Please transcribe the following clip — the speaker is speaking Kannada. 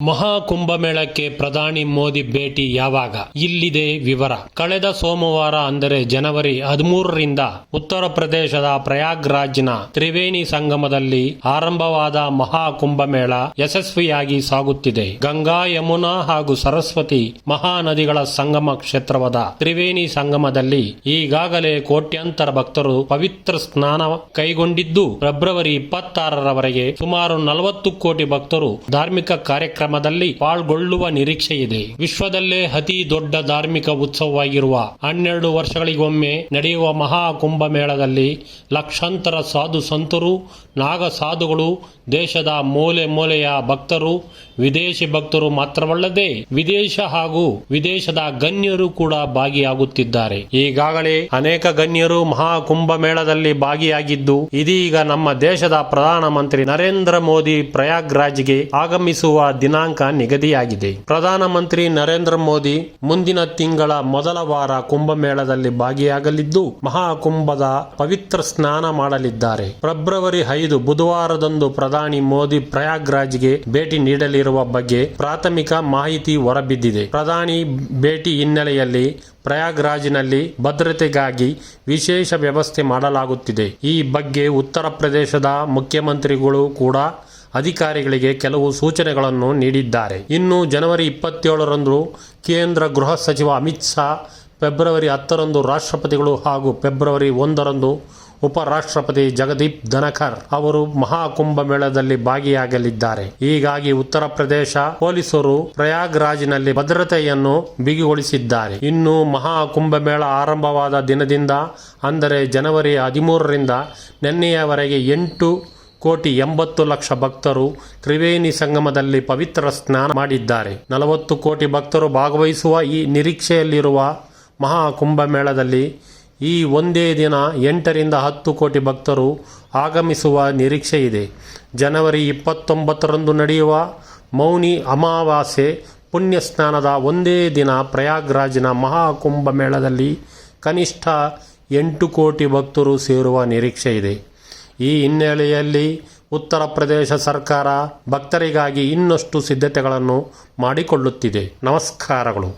ಮಹಾಕುಂಭಮೇಳಕ್ಕೆ ಪ್ರಧಾನಿ ಮೋದಿ ಭೇಟಿ ಯಾವಾಗ? ಇಲ್ಲಿದೆ ವಿವರ. ಕಳೆದ ಸೋಮವಾರ ಅಂದರೆ ಜನವರಿ 13ರಿಂದ ಉತ್ತರ ಪ್ರದೇಶದ ಪ್ರಯಾಗ್ರಾಜ್ನ ತ್ರಿವೇಣಿ ಸಂಗಮದಲ್ಲಿ ಆರಂಭವಾದ ಮಹಾಕುಂಭಮೇಳ ಯಶಸ್ವಿಯಾಗಿ ಸಾಗುತ್ತಿದೆ. ಗಂಗಾ, ಯಮುನಾ ಹಾಗೂ ಸರಸ್ವತಿ ಮಹಾನದಿಗಳ ಸಂಗಮ ಕ್ಷೇತ್ರವಾದ ತ್ರಿವೇಣಿ ಸಂಗಮದಲ್ಲಿ ಈಗಾಗಲೇ ಕೋಟ್ಯಾಂತರ ಭಕ್ತರು ಪವಿತ್ರ ಸ್ನಾನ ಕೈಗೊಂಡಿದ್ದು, ಫೆಬ್ರವರಿ 26ರವರೆಗೆ ಸುಮಾರು 40 ಕೋಟಿ ಭಕ್ತರು ಧಾರ್ಮಿಕ ಕಾರ್ಯಕ್ರಮದಲ್ಲಿ ಪಾಲ್ಗೊಳ್ಳುವ ನಿರೀಕ್ಷೆ ಇದೆ. ವಿಶ್ವದಲ್ಲೇ ಅತಿ ದೊಡ್ಡ ಧಾರ್ಮಿಕ ಉತ್ಸವವಾಗಿರುವ 12 ವರ್ಷಗಳಿಗೊಮ್ಮೆ ನಡೆಯುವ ಮಹಾಕುಂಭಮೇಳದಲ್ಲಿ ಲಕ್ಷಾಂತರ ಸಾಧು ಸಂತರು, ನಾಗ ಸಾಧುಗಳು, ದೇಶದ ಮೂಲೆ ಮೂಲೆಯ ಭಕ್ತರು, ವಿದೇಶಿ ಭಕ್ತರು ಮಾತ್ರವಲ್ಲದೆ ವಿದೇಶ ಹಾಗೂ ವಿದೇಶದ ಗಣ್ಯರು ಕೂಡ ಭಾಗಿಯಾಗುತ್ತಿದ್ದಾರೆ. ಈಗಾಗಲೇ ಅನೇಕ ಗಣ್ಯರು ಮಹಾಕುಂಭಮೇಳದಲ್ಲಿ ಭಾಗಿಯಾಗಿದ್ದು, ಇದೀಗ ನಮ್ಮ ದೇಶದ ಪ್ರಧಾನಮಂತ್ರಿ ನರೇಂದ್ರ ಮೋದಿ ಪ್ರಯಾಗ್ರಾಜ್ಗೆ ಆಗಮಿಸುವ ದಿನಾಂಕ ನಿಗದಿಯಾಗಿದೆ. ಪ್ರಧಾನಮಂತ್ರಿ ನರೇಂದ್ರ ಮೋದಿ ಮುಂದಿನ ತಿಂಗಳ ಮೊದಲ ವಾರ ಕುಂಭಮೇಳದಲ್ಲಿ ಭಾಗಿಯಾಗಲಿದ್ದು, ಮಹಾಕುಂಭದ ಪವಿತ್ರ ಸ್ನಾನ ಮಾಡಲಿದ್ದಾರೆ. ಫೆಬ್ರವರಿ 5 ಬುಧವಾರದಂದು ಪ್ರಧಾನಿ ಮೋದಿ ಪ್ರಯಾಗ್ರಾಜ್ಗೆ ಭೇಟಿ ನೀಡಲಿರುವ ಬಗ್ಗೆ ಪ್ರಾಥಮಿಕ ಮಾಹಿತಿ ಹೊರಬಿದ್ದಿದೆ. ಪ್ರಧಾನಿ ಭೇಟಿ ಹಿನ್ನೆಲೆಯಲ್ಲಿ ಪ್ರಯಾಗ್ರಾಜ್ನಲ್ಲಿ ಭದ್ರತೆಗಾಗಿ ವಿಶೇಷ ವ್ಯವಸ್ಥೆ ಮಾಡಲಾಗುತ್ತಿದೆ. ಈ ಬಗ್ಗೆ ಉತ್ತರ ಪ್ರದೇಶದ ಮುಖ್ಯಮಂತ್ರಿಗಳು ಕೂಡ ಅಧಿಕಾರಿಗಳಿಗೆ ಕೆಲವು ಸೂಚನೆಗಳನ್ನು ನೀಡಿದ್ದಾರೆ. ಇನ್ನು ಜನವರಿ 27ರಂದು ಕೇಂದ್ರ ಗೃಹ ಸಚಿವ ಅಮಿತ್ ಶಾ, ಫೆಬ್ರವರಿ 10ರಂದು ರಾಷ್ಟ್ರಪತಿಗಳು ಹಾಗೂ ಫೆಬ್ರವರಿ 1ರಂದು ಉಪರಾಷ್ಟ್ರಪತಿ ಜಗದೀಪ್ ಧನಖರ್ ಅವರು ಮಹಾಕುಂಭಮೇಳದಲ್ಲಿ ಭಾಗಿಯಾಗಲಿದ್ದಾರೆ. ಹೀಗಾಗಿ ಉತ್ತರ ಪ್ರದೇಶ ಪೊಲೀಸರು ಪ್ರಯಾಗ್ರಾಜ್ನಲ್ಲಿ ಭದ್ರತೆಯನ್ನು ಬಿಗಿಗೊಳಿಸಿದ್ದಾರೆ. ಇನ್ನು ಮಹಾಕುಂಭಮೇಳ ಆರಂಭವಾದ ದಿನದಿಂದ ಅಂದರೆ ಜನವರಿ 13ರಿಂದ ನಿನ್ನೆಯವರೆಗೆ 8,80,00,000 ಭಕ್ತರು ತ್ರಿವೇಣಿ ಸಂಗಮದಲ್ಲಿ ಪವಿತ್ರ ಸ್ನಾನ ಮಾಡಿದ್ದಾರೆ. 40 ಕೋಟಿ ಭಕ್ತರು ಭಾಗವಹಿಸುವ ಈ ನಿರೀಕ್ಷೆಯಲ್ಲಿರುವ ಮಹಾಕುಂಭಮೇಳದಲ್ಲಿ ಈ ಒಂದೇ ದಿನ 8ರಿಂದ 10 ಕೋಟಿ ಭಕ್ತರು ಆಗಮಿಸುವ ನಿರೀಕ್ಷೆ ಇದೆ. ಜನವರಿ 29ರಂದು ನಡೆಯುವ ಮೌನಿ ಅಮಾವಾಸ್ಯೆ ಪುಣ್ಯ ಸ್ನಾನದ ಒಂದೇ ದಿನ ಪ್ರಯಾಗ್ರಾಜ್ನ ಮಹಾಕುಂಭಮೇಳದಲ್ಲಿ ಕನಿಷ್ಠ 8 ಕೋಟಿ ಭಕ್ತರು ಸೇರುವ ನಿರೀಕ್ಷೆ ಇದೆ. ಈ ಹಿನ್ನೆಲೆಯಲ್ಲಿ ಉತ್ತರ ಪ್ರದೇಶ ಸರ್ಕಾರ ಭಕ್ತರಿಗಾಗಿ ಇನ್ನಷ್ಟು ಸಿದ್ಧತೆಗಳನ್ನು ಮಾಡಿಕೊಳ್ಳುತ್ತಿದೆ. ನಮಸ್ಕಾರಗಳು.